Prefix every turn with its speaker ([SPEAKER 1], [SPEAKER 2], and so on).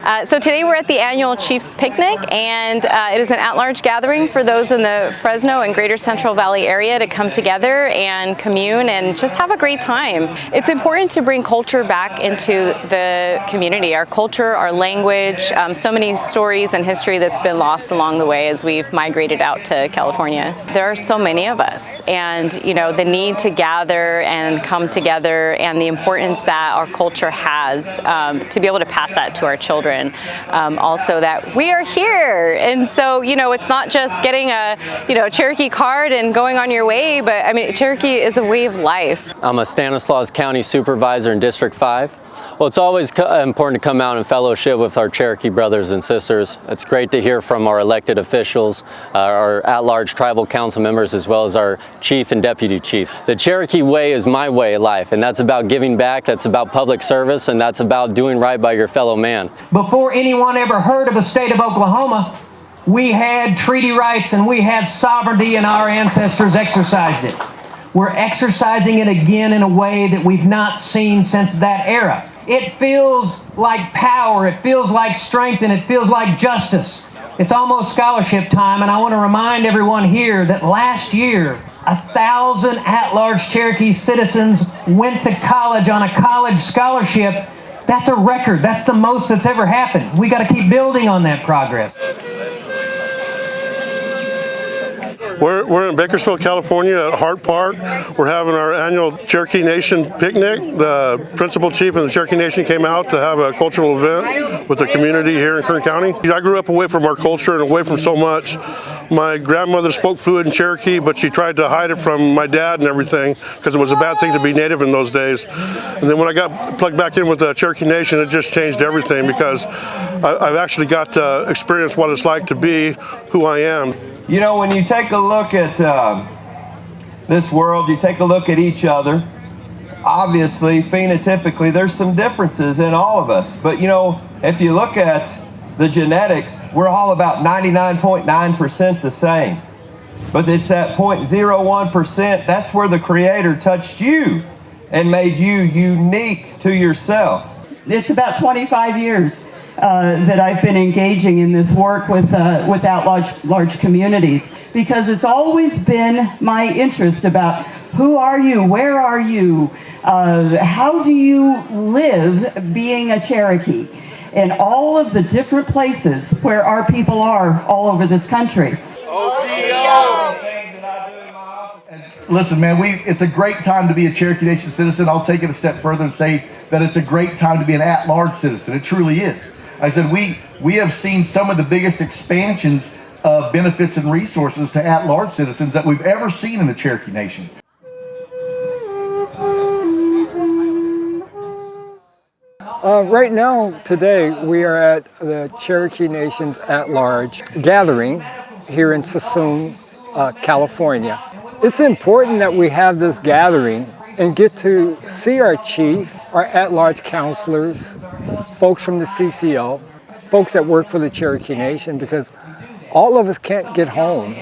[SPEAKER 1] So today we're at the annual Chiefs Picnic, and it is an at-large gathering for those in the Fresno and Greater Central Valley area to come together and commune and just have a great time. It's important to bring culture back into the community, our culture, our language, so many stories and history that's been lost along the way as we've migrated out to California. There are so many of us, and you know, the need to gather and come together and the importance that our culture has to be able to pass that to our children. Also that we are here, and so you know, it's not just getting a Cherokee card and going on your way, but I mean, Cherokee is a way of life.
[SPEAKER 2] I'm a Stanislaus County Supervisor in District 5. Well, it's always important to come out and fellowship with our Cherokee brothers and sisters. It's great to hear from our elected officials, our at-large tribal council members, as well as our chief and deputy chief. The Cherokee way is my way of life, and that's about giving back, that's about public service, and that's about doing right by your fellow man.
[SPEAKER 3] Before anyone ever heard of a state of Oklahoma, we had treaty rights and we had sovereignty, and our ancestors exercised it. We're exercising it again in a way that we've not seen since that era. It feels like power, it feels like strength, and it feels like justice. It's almost scholarship time, and I want to remind everyone here that last year, 1,000 at-large Cherokee citizens went to college on a college scholarship. That's a record. That's the most that's ever happened. We got to keep building on that progress.
[SPEAKER 4] We're in Bakersfield, California at Hart Park. We're having our annual Cherokee Nation picnic. The principal chief of the Cherokee Nation came out to have a cultural event with the community here in Kern County. I grew up away from our culture and away from so much. My grandmother spoke fluent in Cherokee, but she tried to hide it from my dad and everything because it was a bad thing to be native in those days. And then when I got plugged back in with the Cherokee Nation, it just changed everything because I've actually got to experience what it's like to be who I am.
[SPEAKER 5] You know, when you take a look at this world, you take a look at each other, obviously, phenotypically, there's some differences in all of us. But, you know, if you look at the genetics, we're all about 99.9% the same. But it's that 0.01%, that's where the Creator touched you and made you unique to yourself.
[SPEAKER 6] It's about 25 years that I've been engaging in this work with large communities, because it's always been my interest about who are you, where are you, how do you live being a Cherokee, and all of the different places where our people are all over this country.
[SPEAKER 7] Listen, man, it's a great time to be a Cherokee Nation citizen. I'll take it a step further and say that it's a great time to be an at-large citizen. It truly is. I said we have seen some of the biggest expansions of benefits and resources to at-large citizens that we've ever seen in the Cherokee Nation.
[SPEAKER 8] Right now, today, we are at the Cherokee Nation's at-large gathering here in Suisun, California. It's important that we have this gathering and get to see our chief, our at-large counselors, folks from the CCO, folks that work for the Cherokee Nation, because all of us can't get home